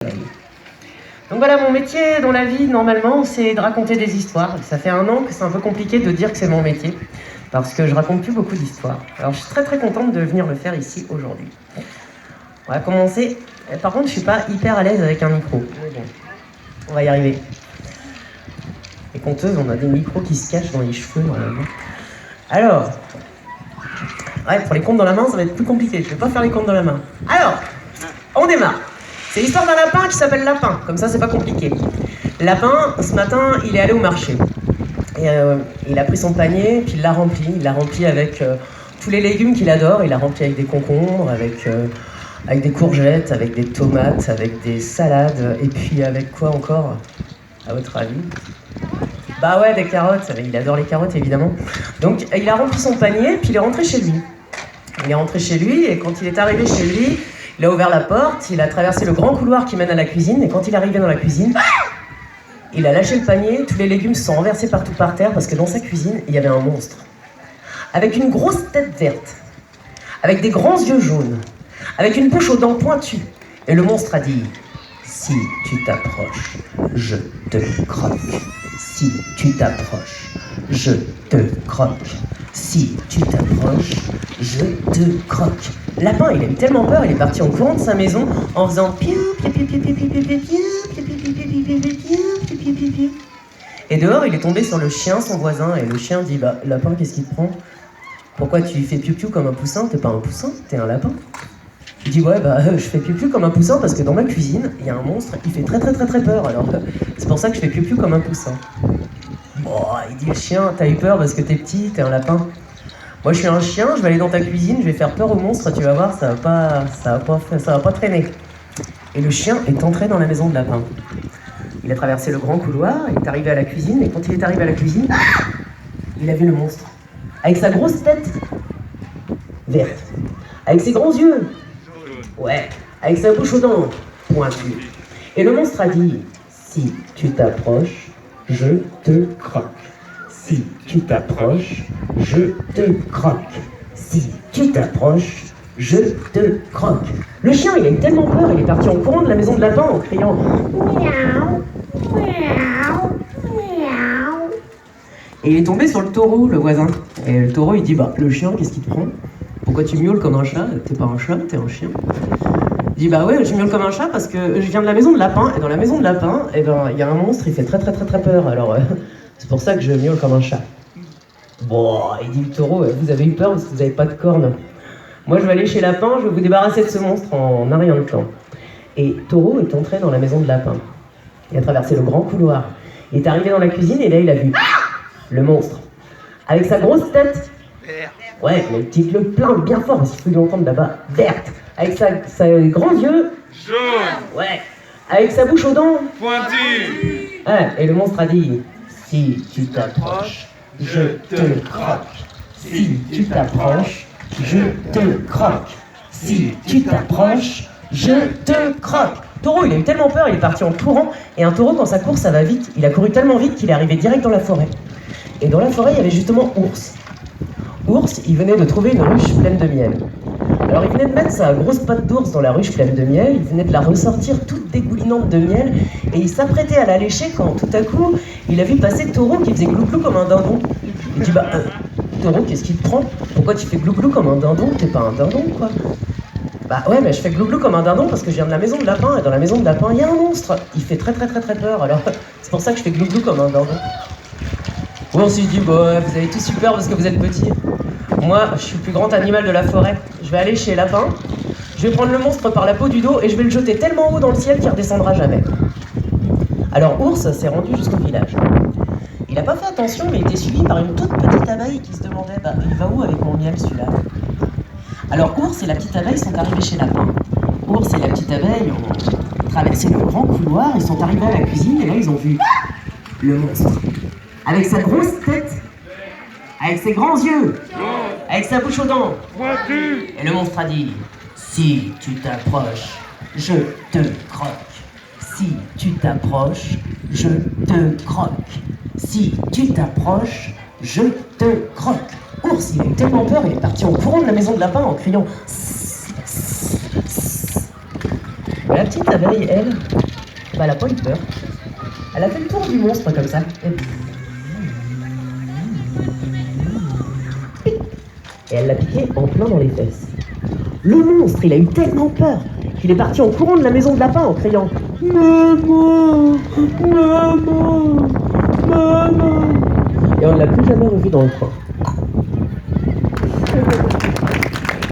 Donc voilà, mon métier dans la vie, normalement, c'est de raconter des histoires. Ça fait 1 an que c'est un peu compliqué de dire que c'est mon métier, parce que je raconte plus beaucoup d'histoires. Alors je suis très contente de venir le faire ici aujourd'hui. On va commencer. Par contre, je suis pas hyper à l'aise avec un micro. Mais bon, on va y arriver. Les conteuses, on a des micros qui se cachent dans les cheveux, normalement. Alors, ouais, pour les comptes dans la main, ça va être plus compliqué. Je vais pas faire les comptes dans la main. Alors, on démarre. C'est l'histoire d'un lapin qui s'appelle Lapin. Comme ça, c'est pas compliqué. Lapin, ce matin, il est allé au marché. Et, il a pris son panier, puis il l'a rempli. Il l'a rempli avec tous les légumes qu'il adore. Il l'a rempli avec des concombres, avec des courgettes, avec des tomates, avec des salades. Et puis avec quoi encore, à votre avis? Bah ouais, des carottes. Il adore les carottes, évidemment. Donc, il a rempli son panier, puis il est rentré chez lui. Il est rentré chez lui, et quand il est arrivé chez lui, il a ouvert la porte, il a traversé le grand couloir qui mène à la cuisine, et quand il est arrivé dans la cuisine, il a lâché le panier, tous les légumes se sont renversés partout par terre, parce que dans sa cuisine, il y avait un monstre. Avec une grosse tête verte, avec des grands yeux jaunes, avec une bouche aux dents pointues. Et le monstre a dit: si tu t'approches, je te croque. Si tu t'approches, je te croque. Si tu t'approches, je te croque. Lapin, il a eu tellement peur, il est parti en courant de sa maison en faisant piou, piou, piou, piou, piou, piou, piou, piou, piou, piou, piou, piou, piou, piou, piou, piou. Et dehors, il est tombé sur le chien, son voisin, et le chien dit: bah, Lapin, qu'est-ce qui te prend? Pourquoi tu fais piou piou comme un poussin? T'es pas un poussin, t'es un lapin. Il dit: ouais, bah, je fais piou piou comme un poussin parce que dans ma cuisine, il y a un monstre, il fait très peur, alors c'est pour ça que je fais piou piou comme un poussin. Bon, il dit: le chien, t'as eu peur parce que t'es petit, t'es un lapin. Moi, je suis un chien, je vais aller dans ta cuisine, je vais faire peur au monstre, tu vas voir, ça va pas traîner. Et le chien est entré dans la maison de Lapin. Il a traversé le grand couloir, il est arrivé à la cuisine, et quand il est arrivé à la cuisine, il a vu le monstre. Avec sa grosse tête verte, avec ses grands yeux, ouais, avec sa bouche aux dents pointues. Et le monstre a dit: si tu t'approches, je te croque. Si tu t'approches, je te croque. Si tu t'approches, je te croque. Le chien, il a eu tellement peur, il est parti en courant de la maison de Lapin en criant: miaou, miaou, miaou. Et il est tombé sur le taureau, le voisin. Et le taureau, il dit: bah, le chien, qu'est-ce qui te prend? Pourquoi tu miaules comme un chat? T'es pas un chat, t'es un chien. Il dit: bah ouais, je miaule comme un chat parce que je viens de la maison de Lapin, et dans la maison de Lapin, eh ben, il y a un monstre, il fait très peur, alors c'est pour ça que je miaule comme un chat. Bon, il dit le taureau: vous avez eu peur parce que vous n'avez pas de cornes. Moi, je vais aller chez Lapin, je vais vous débarrasser de ce monstre en un rien de temps. Et Taureau est entré dans la maison de Lapin. Il a traversé le grand couloir. Il est arrivé dans la cuisine et là, il a vu le monstre. Avec sa grosse tête. Ouais, mais le petit yeux plein, bien fort, parce qu'il faut l'entendre là-bas. Verte. Avec ses grands yeux. Jaune. Ouais. Avec sa bouche aux dents. Pointu. Ouais, et le monstre a dit: si tu t'approches, je te croque. Si tu t'approches, je te croque. Si tu t'approches, je te croque. Taureau, il a eu tellement peur, il est parti en courant. Et un taureau, quand ça court, ça va vite. Il a couru tellement vite qu'il est arrivé direct dans la forêt. Et dans la forêt, il y avait justement Ours. Ours, il venait de trouver une ruche pleine de miel. Alors il venait de mettre sa grosse patte d'ours dans la ruche pleine de miel, il venait de la ressortir toute dégoulinante de miel, et il s'apprêtait à la lécher quand tout à coup, il a vu passer Taureau qui faisait glouglou comme un dindon. Il dit: bah, Taureau, qu'est-ce qui te prend? Pourquoi tu fais glouglou comme un dindon? T'es pas un dindon, quoi. Bah ouais, mais je fais glouglou comme un dindon parce que je viens de la maison de Lapin, et dans la maison de Lapin, il y a un monstre. Il fait très peur, alors c'est pour ça que je fais glouglou comme un dindon. Ouais, on s'est dit: bah, vous avez tous super parce que vous êtes petits. Moi, je suis le plus grand animal de la forêt. Je vais aller chez Lapin, je vais prendre le monstre par la peau du dos et je vais le jeter tellement haut dans le ciel qu'il redescendra jamais. Alors Ours s'est rendu jusqu'au village. Il n'a pas fait attention, mais il était suivi par une toute petite abeille qui se demandait: bah, il va où avec mon miel, celui-là? Alors Ours et la petite abeille sont arrivés chez Lapin. Ours et la petite abeille ont traversé le grand couloir, ils sont arrivés à la cuisine et là ils ont vu le monstre. Avec sa grosse tête, avec ses grands yeux, avec sa bouche aux dents Pointu. Et le monstre a dit: si tu t'approches, je te croque. Si tu t'approches, je te croque. Si tu t'approches, je te croque. Ours, il a eu tellement peur, il est parti en courant de la maison de Lapin en criant: la petite abeille, elle, bah, elle a pas eu peur. Elle a fait le tour du monstre comme ça. Et elle l'a piqué en plein dans les fesses. Le monstre, il a eu tellement peur qu'il est parti en courant de la maison de lapin en criant « Maman, maman, maman !» Et on ne l'a plus jamais revu dans le coin.